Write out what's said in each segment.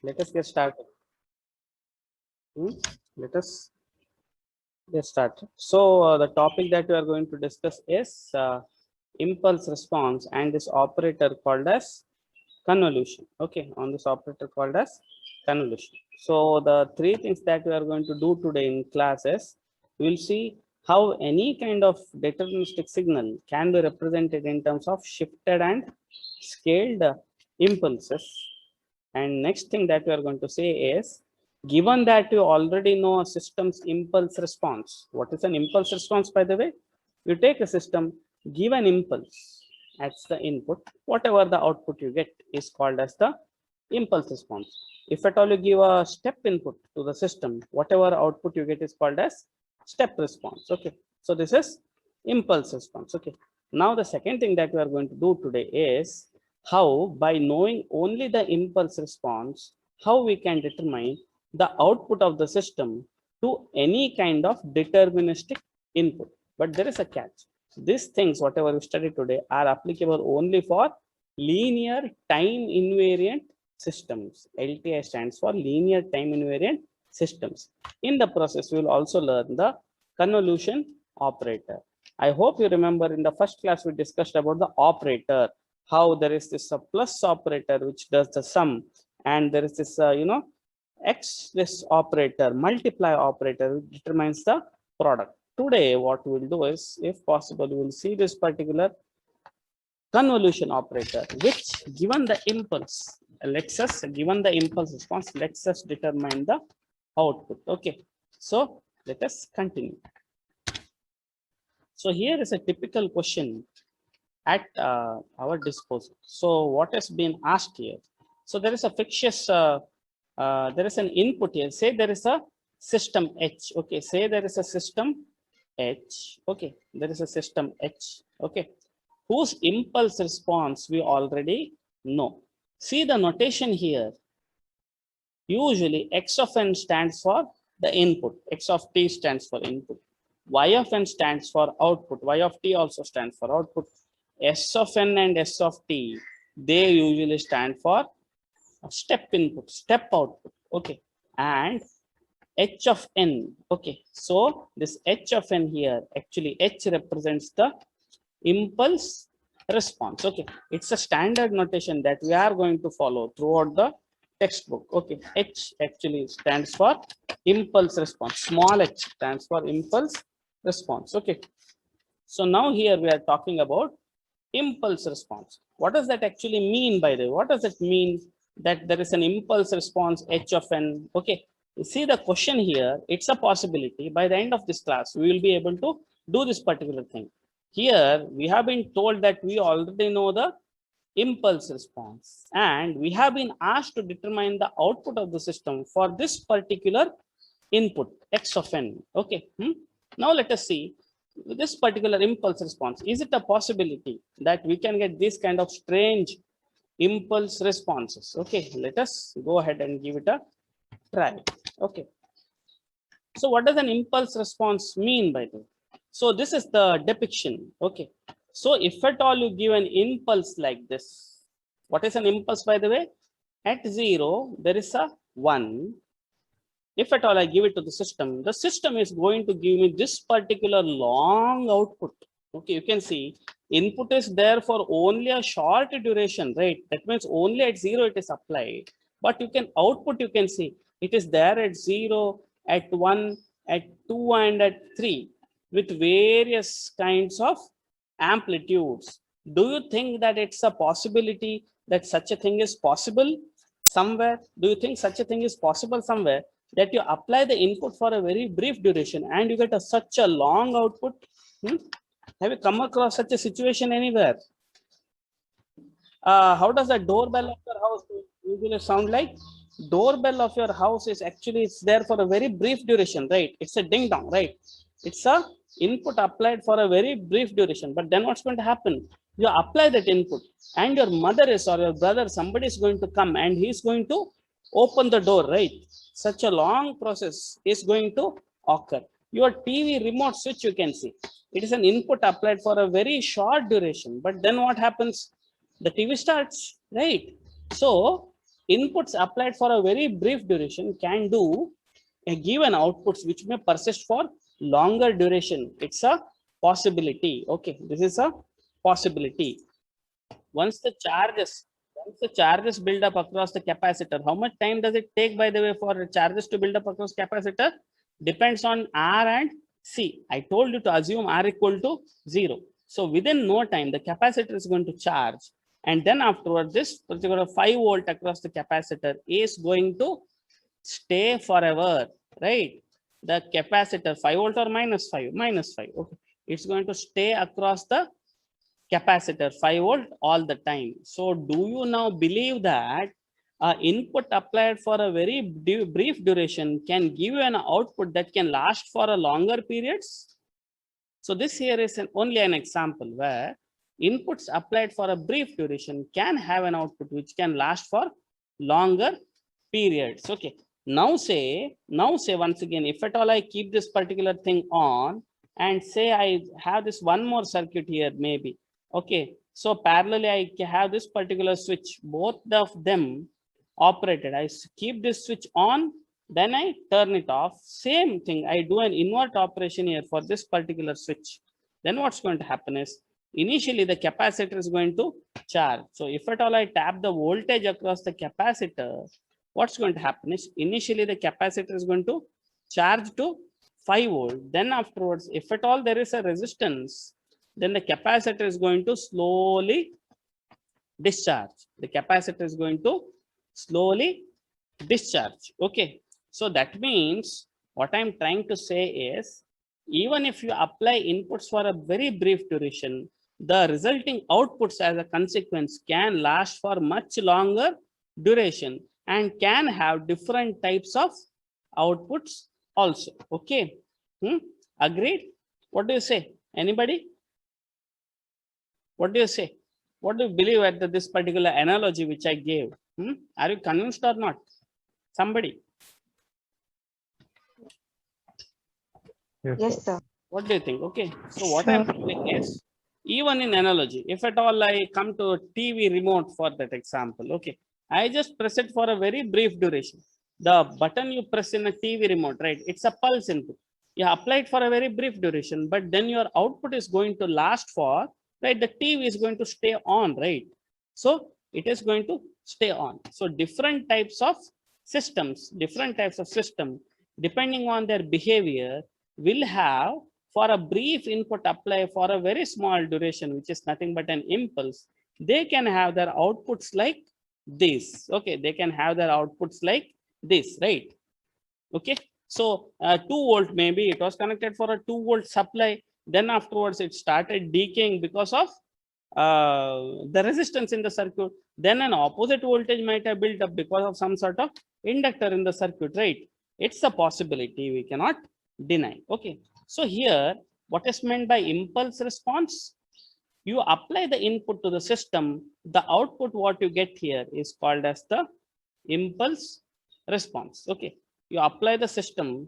Let us get started. Let us get started. So the topic that we are going to discuss is impulse response and this operator called as convolution. Okay, on this operator called as convolution. So the three things that we are going to do today in classes, we will see how any kind of deterministic signal can be represented in terms of shifted and scaled impulses. And next thing that we are going to say is, given that you already know a system's impulse response, what is an impulse response, by the way? You take a system, give an impulse as the input, whatever the output you get is called as the impulse response. If at all you give a step input to the system, whatever output you get is called as step response. Okay, so this is impulse response. Okay, now the second thing that we are going to do today is how, by knowing only the impulse response, how we can determine the output of the system to any kind of deterministic input. But there is a catch. These things, whatever we study today, are applicable only for linear time invariant systems. LTI stands for linear time invariant systems. In the process, we will also learn the convolution operator. I hope you remember in the first class we discussed about the operator, how there is this plus operator which does the sum, and there is this x this operator, multiply operator, which determines the product. Today what we will do is, if possible, we will see this particular convolution operator, which given the impulse lets us, given the impulse response, lets us determine the output. Okay, so let us continue. So here is a typical question at our disposal. So what has been asked here? So there is a fictitious, there is an input here. Say there is a system H. Okay, say there is a system H. Okay, there is a system H. Okay, whose impulse response we already know. See the notation here. Usually X of n stands for the input. X of t stands for input. Y of n stands for output. Y of t also stands for output. S of n and S of t, they usually stand for step input, step output. Okay, and H of n. Okay, so this H of n here, actually H represents the impulse response. Okay, it's a standard notation that we are going to follow throughout the textbook. Okay, H actually stands for impulse response. Small h stands for impulse response. Okay, so now here we are talking about impulse response. What does that actually mean, by the way? What does it mean that there is an impulse response H of n? Okay, you see the question here, it's a possibility. By the end of this class, we will be able to do this particular thing. Here, we have been told that we already know the impulse response, and we have been asked to determine the output of the system for this particular input, X of n. Okay, now let us see this particular impulse response. Is it a possibility that we can get this kind of strange impulse responses? Okay, let us go ahead and give it a try. Okay, so what does an impulse response mean, by the way? So this is the depiction. Okay, so if at all you give an impulse like this, what is an impulse, by the way? At 0 there is a 1. If at all I give it to the system is going to give me this particular long output. Okay, you can see input is there for only a short duration, right? That means only at 0 it is applied. But you can output, you can see it is there at 0, at 1, at 2, and at 3 with various kinds of amplitudes. Do you think that it's a possibility that such a thing is possible somewhere? Do you think such a thing is possible somewhere, that you apply the input for a very brief duration and you get such a long output? Have you come across such a situation anywhere? How does the doorbell of your house usually sound like? Doorbell of your house is actually, it's there for a very brief duration, right? It's a ding dong, right? It's a input applied for a very brief duration. But then what's going to happen? You apply that input and your mother is, or your brother, somebody is going to come and he's going to open the door, right? Such a long process is going to occur. Your TV remote switch, you can see, it is an input applied for a very short duration. But then what happens? The TV starts, right? So inputs applied for a very brief duration can do a given outputs which may persist for longer duration. It's a possibility. Okay, this is a possibility. Once the charges build up across the capacitor, how much time does it take, by the way, for charges to build up across capacitor? Depends on R and C. I told you to assume R equal to 0. So within no time, the capacitor is going to charge. And then afterward, this particular 5 volt across the capacitor is going to stay forever, right? The capacitor 5 volt or minus 5, minus 5. Okay. It's going to stay across the capacitor 5 volt all the time. So do you now believe that input applied for a very brief duration can give you an output that can last for a longer periods? So this here is only an example where inputs applied for a brief duration can have an output which can last for longer periods. Okay. Now say once again, if at all I keep this particular thing on and say I have this one more circuit here, maybe. Okay, so parallelly I have this particular switch, both of them operated. I keep this switch on, then I turn it off. Same thing, I do an invert operation here for this particular switch. Then what's going to happen is, initially the capacitor is going to charge. So if at all I tap the voltage across the capacitor, what's going to happen is, initially the capacitor is going to charge to 5 volt. Then afterwards, if at all there is a resistance, then the capacitor is going to slowly discharge. The capacitor is going to slowly discharge. Okay. So that means what I'm trying to say is, even if you apply inputs for a very brief duration, the resulting outputs as a consequence can last for much longer duration and can have different types of outputs also. Okay. Agreed? What do you say? Anybody? What do you say? What do you believe at this particular analogy which I gave? Are you convinced or not? Somebody? Yes, sir. What do you think? Okay. So what I'm doing is, even in analogy, if at all I come to a TV remote for that example, okay, I just press it for a very brief duration. The button you press in a TV remote, right? It's a pulse input. You apply it for a very brief duration, but then your output is going to last for, right? The TV is going to stay on, right? So it is going to stay on. So different types of systems, depending on their behavior, will have, for a brief input apply for a very small duration, which is nothing but an impulse, they can have their outputs like this. Okay, they can have their outputs like this, right? Okay, so 2 volt, maybe it was connected for a 2 volt supply, then afterwards it started decaying because of the resistance in the circuit. Then an opposite voltage might have built up because of some sort of inductor in the circuit, right? It's a possibility, we cannot deny. Okay, so here what is meant by impulse response? You apply the input to the system, the output what you get here is called as the impulse response. Okay, you apply the system,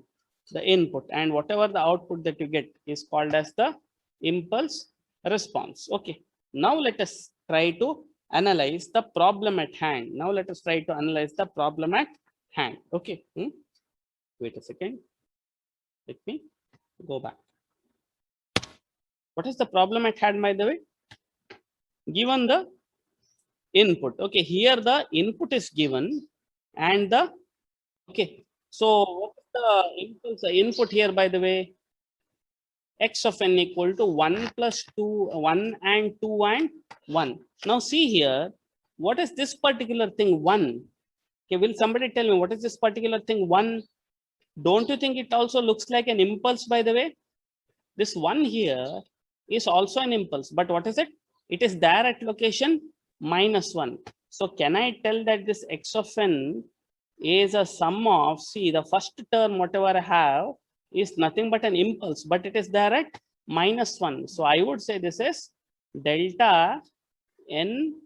the input, and whatever the output that you get is called as the impulse response. Okay, now let us try to analyze the problem at hand. Okay, wait a second, let me go back. What is the problem at hand, by the way? Given the input. Okay, here the input is given and the, okay, so what is the impulse, input here, by the way? X of n equal to 1 plus 2, 1 and 2 and 1. Now see here, what is this particular thing 1? Okay, will somebody tell me what is this particular thing 1? Don't you think it also looks like an impulse, by the way? This 1 here is also an impulse, but what is it? It is there at location -1. So can I tell that this X of n is a sum of, see, the first term whatever I have is nothing but an impulse, but it is there at -1. So I would say this is delta n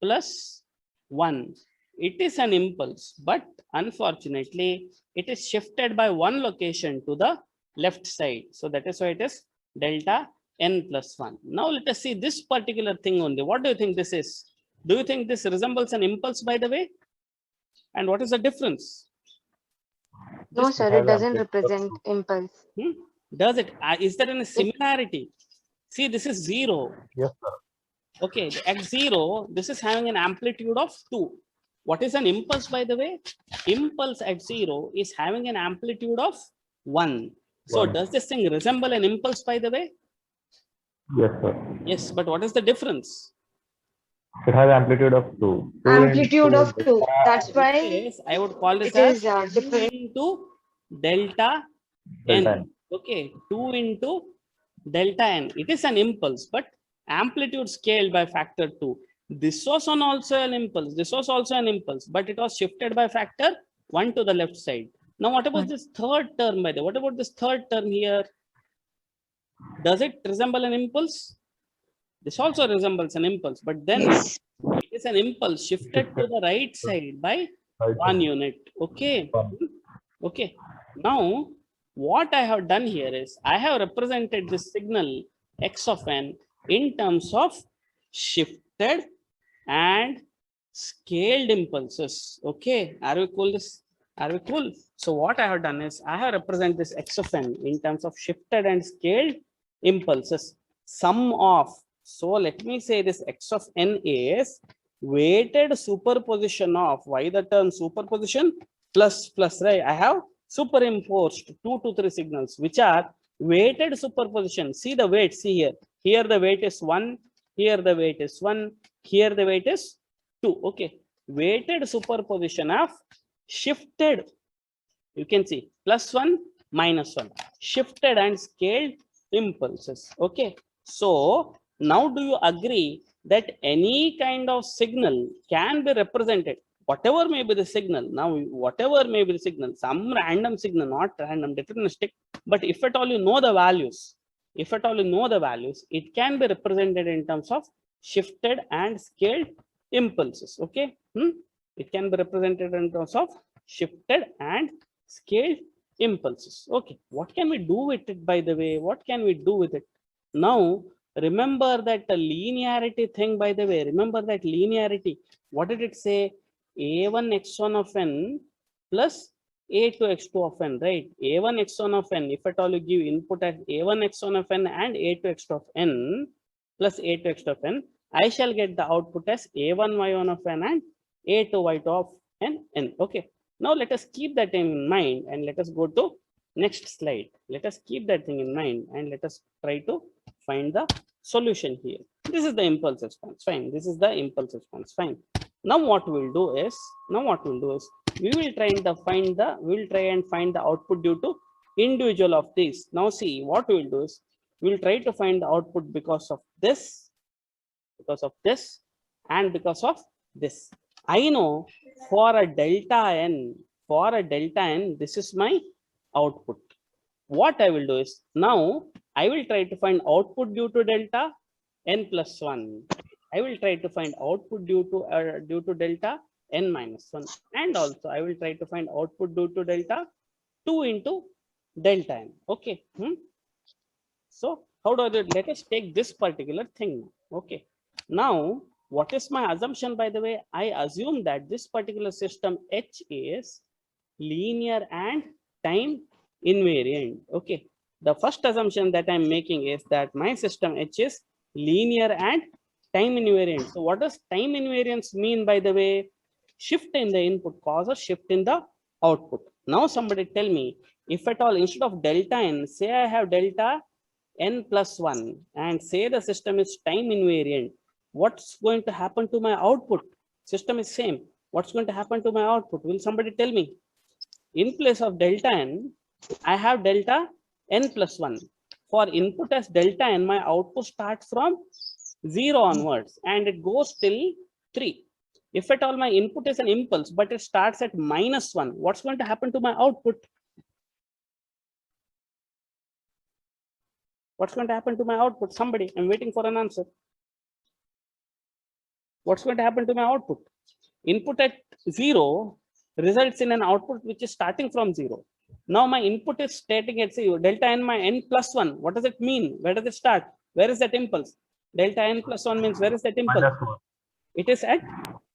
plus 1. It is an impulse, but unfortunately it is shifted by one location to the left side. So that is why it is delta n plus 1. Now let us see this particular thing only. What do you think this is? Do you think this resembles an impulse, by the way? And what is the difference? No, This- sir, it doesn't represent impulse. Does it? Is there any similarity? See, this is 0. Yes, sir. Okay, at 0, this is having an amplitude of 2. What is an impulse, by the way? Impulse at 0 is having an amplitude of 1. So 1. does this thing resemble an impulse, by the way? Yes, sir. Yes, but what is the difference? It has amplitude of 2. Amplitude of 2. That's why Yes, I would call this it is as 2 different. into delta Delta n. n. Okay, 2 into delta n. It is an impulse, but amplitude scaled by factor 2. This was also an impulse. This was also an impulse, but it was shifted by factor 1 to the left side. Now, what about this third term, by the way? What about this third term here? Does it resemble an impulse? This also resembles an impulse, but then Yes. it is an impulse shifted to the right side by Right. 1 unit. Okay. Okay. Now, what I have done here is I have represented this signal x of n in terms of shifted and scaled impulses. Okay. Are we cool? Are we cool? So what I have done is I have represented this x of n in terms of shifted and scaled impulses. Sum of, so let me say this x of n is weighted superposition of, why the term superposition? Plus, right? I have superimposed 2 to 3 signals, which are weighted superposition. See the weight, see here. Here the weight is 1, here the weight is 1, here the weight is 2. Okay. Weighted superposition of shifted, you can see +1, -1, shifted and scaled impulses. Okay. So now do you agree that any kind of signal can be represented? Whatever may be the signal, now whatever may be the signal, some random signal, not random, deterministic, but if at all you know the values, it can be represented in terms of shifted and scaled impulses. Okay. It can be represented in terms of shifted and scaled impulses. Okay. What can we do with it, by the way? What can we do with it? Now, remember that the linearity thing, by the way, remember that linearity. What did it say? A1 x1 of n plus A2 x2 of n, right? A1 x1 of n, if at all you give input as A1 x1 of n and A2 x2 of n plus A2 x2 of n, I shall get the output as A1 y1 of n and A2 y2 of n. Okay. Now let us keep that in mind and let us go to next slide. Let us keep that thing in mind and let us try to find the solution here. This is the impulse response. Fine. This is the impulse response. Fine. Now what we'll do is, we will try and find the output due to individual of these. Now see, what we will do is we'll try to find the output because of this, and because of this. I know for a delta n, this is my output. What I will do is now I will try to find output due to delta n plus 1. I will try to find output due to delta n minus 1, and also I will try to find output due to delta 2 into delta n. Okay. So how do I do it? Let us take this particular thing. Okay. Now, what is my assumption, by the way? I assume that this particular system H is linear and time invariant. Okay. The first assumption that I'm making is that my system H is linear and time invariant. So what does time invariance mean, by the way? Shift in the input causes shift in the output. Now somebody tell me, if at all instead of delta n, say I have delta n plus 1 and say the system is time invariant, what's going to happen to my output? System is same. What's going to happen to my output? Will somebody tell me? In place of delta n, I have delta n plus 1. For input as delta n, my output starts from 0 onwards and it goes till 3. If at all my input is an impulse, but it starts at -1, what's going to happen to my output? What's going to happen to my output? Somebody, I'm waiting for an answer. What's going to happen to my output? Input at 0 results in an output which is starting from 0. Now my input is starting at 0, delta n my n plus 1. What does it mean? Where does it start? Where is that impulse? Delta n plus 1 means where is that impulse? -1. It is at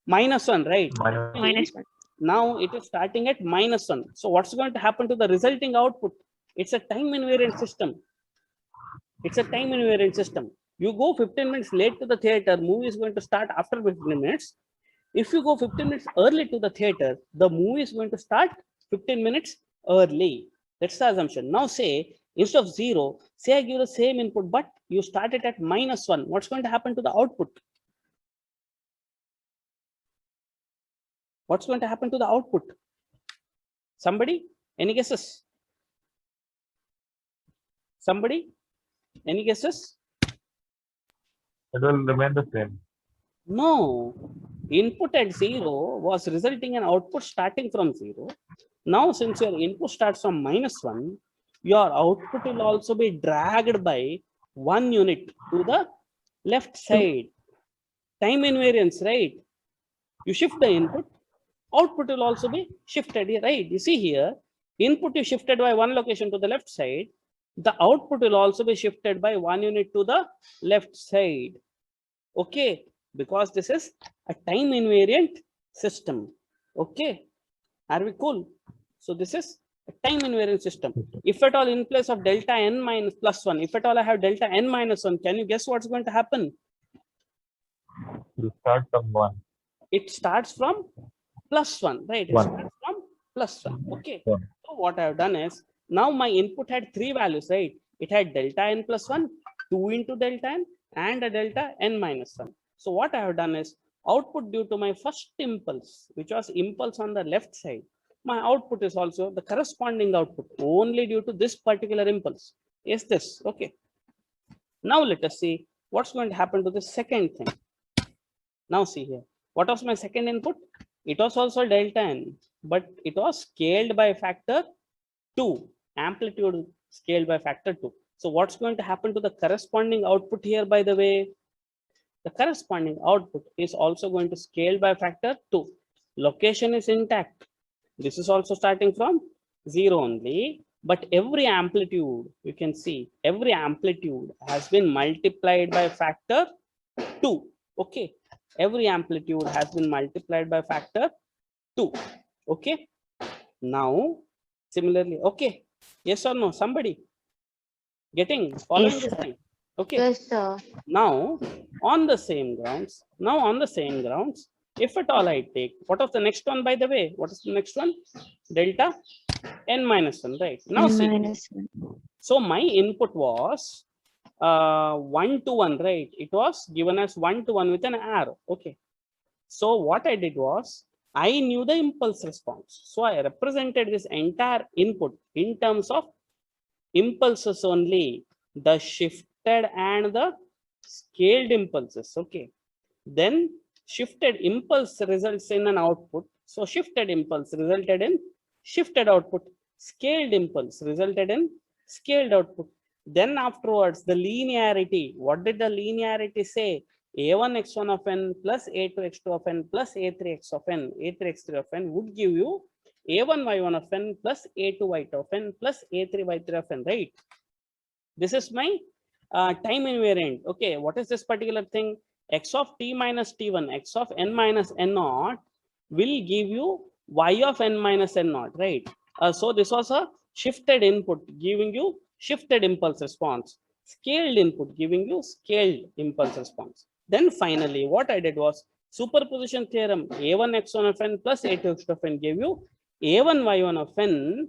-1, right? -1. Now it is starting at -1. So what's going to happen to the resulting output? It's a time invariant system. It's a time invariant system. You go 15 minutes late to the theater, movie is going to start after 15 minutes. If you go 15 minutes early to the theater, the movie is going to start 15 minutes early. That's the assumption. Now say, instead of 0, say I give the same input, but you start it at -1. What's going to happen to the output? What's going to happen to the output? Somebody? Any guesses? Somebody? Any guesses? It will remain the same. No. Input at 0 was resulting in output starting from 0. Now, since your input starts from -1, your output will also be dragged by 1 unit to the left side. Time invariance, right? You shift the input, output will also be shifted, right? You see here, input is shifted by 1 location to the left side. The output will also be shifted by 1 unit to the left side. Okay, because this is a time invariant system. Okay, are we cool? So this is a time invariant system. If at all in place of delta n minus plus 1, if at all I have delta n minus 1, can you guess what's going to happen? You start from 1. It starts from +1, right? It 1. starts from +1. Okay. 1. So what I have done is, now my input had 3 values, right? It had delta n plus 1, 2 into delta n, and a delta n minus 1. So what I have done is, output due to my first impulse, which was impulse on the left side, my output is also the corresponding output only due to this particular impulse. Is this okay? Now let us see what's going to happen to the second thing. Now see here, what was my second input? It was also delta n, but it was scaled by factor 2, amplitude scaled by factor 2. So what's going to happen to the corresponding output here, by the way? The corresponding output is also going to scale by factor 2. Location is intact. This is also starting from 0 only, but every amplitude, you can see, every amplitude has been multiplied by factor 2. Okay, every amplitude has been multiplied by factor 2. Okay, now similarly, okay, yes or no, somebody getting following Yes, this sir. thing? Okay, Yes, sir. now on the same grounds, if at all I take, what is the next one, by the way? What is the next one? Delta n minus 1, right? Now N see, minus 1. so my input was 1 to 1, right? It was given as 1 to 1 with an arrow. Okay, so what I did was, I knew the impulse response, so I represented this entire input in terms of impulses only, the shifted and the scaled impulses. Okay, then shifted impulse results in an output, so shifted impulse resulted in shifted output, scaled impulse resulted in scaled output. Then afterwards, the linearity, what did the linearity say? A1 x1 of n plus A2 x2 of n plus A3 x of n, A3 x3 of n would give you A1 y1 of n plus A2 y2 of n plus A3 y3 of n, right? This is my time invariant. Okay, what is this particular thing? X of t minus t1, x of n minus n naught will give you y of n minus n naught, right? So this was a shifted input giving you shifted impulse response, scaled input giving you scaled impulse response. Then finally, what I did was superposition theorem, a1 x1 of n plus a2 x2 of n gave you a1 y1 of n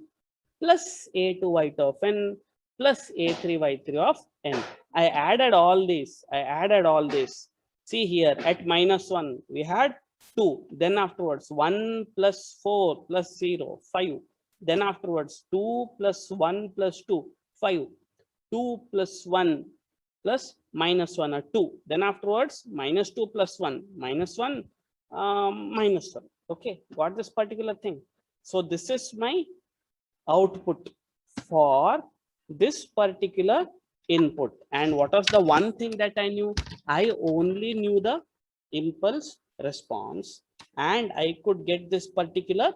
plus a2 y2 of n plus a3 y3 of n. I added all these. See here, at -1, we had 2. Then afterwards, 1 plus 4 plus 0, 5. Then afterwards, 2 plus 1 plus 2, 5. 2 plus 1 plus -1 are 2. Then afterwards, -2 plus 1, -1, -1. Okay, got this particular thing. So this is my output for this particular input. And what was the one thing that I knew? I only knew the impulse response, and I could get this particular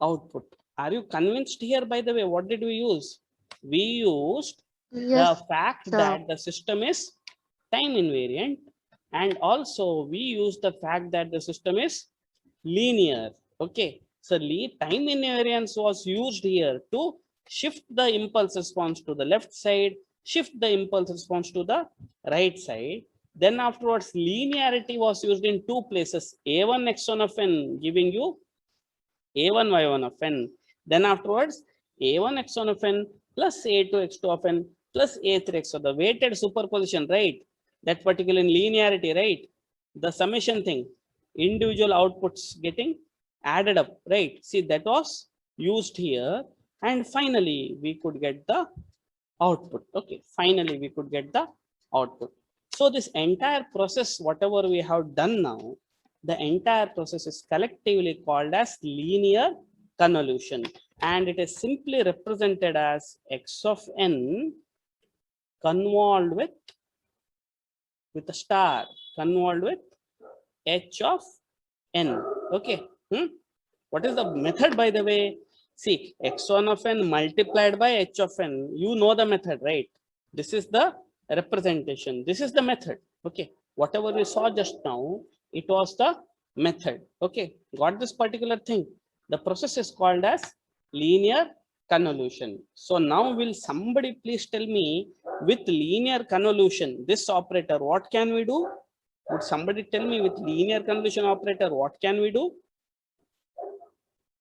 output. Are you convinced here, by the way? What did we use? We used Yes, the fact sir. that the system is time invariant, and also we use the fact that the system is linear. Okay, So time invariance was used here to shift the impulse response to the left side, shift the impulse response to the right side. Then afterwards, linearity was used in two places, A1 x1 of n giving you A1 y1 of n. Then afterwards, A1 x1 of n plus A2 x2 of n plus A3 x. So the weighted superposition, right? That particular linearity, right? The summation thing, individual outputs getting added up, right? See, that was used here. And finally, we could get the output. Okay, finally, we could get the output. So this entire process, whatever we have done now, the entire process is collectively called as linear convolution, and it is simply represented as x of n convolved with a star, convolved with h of n. Okay. What is the method, by the way? See, x1 of n multiplied by h of n. You know the method, right? This is the representation. This is the method. Okay. Whatever we saw just now, it was the method. Okay. Got this particular thing? The process is called as linear convolution. So now will somebody please tell me, with linear convolution, this operator, what can we do? Would somebody tell me, with linear convolution operator, what can we do?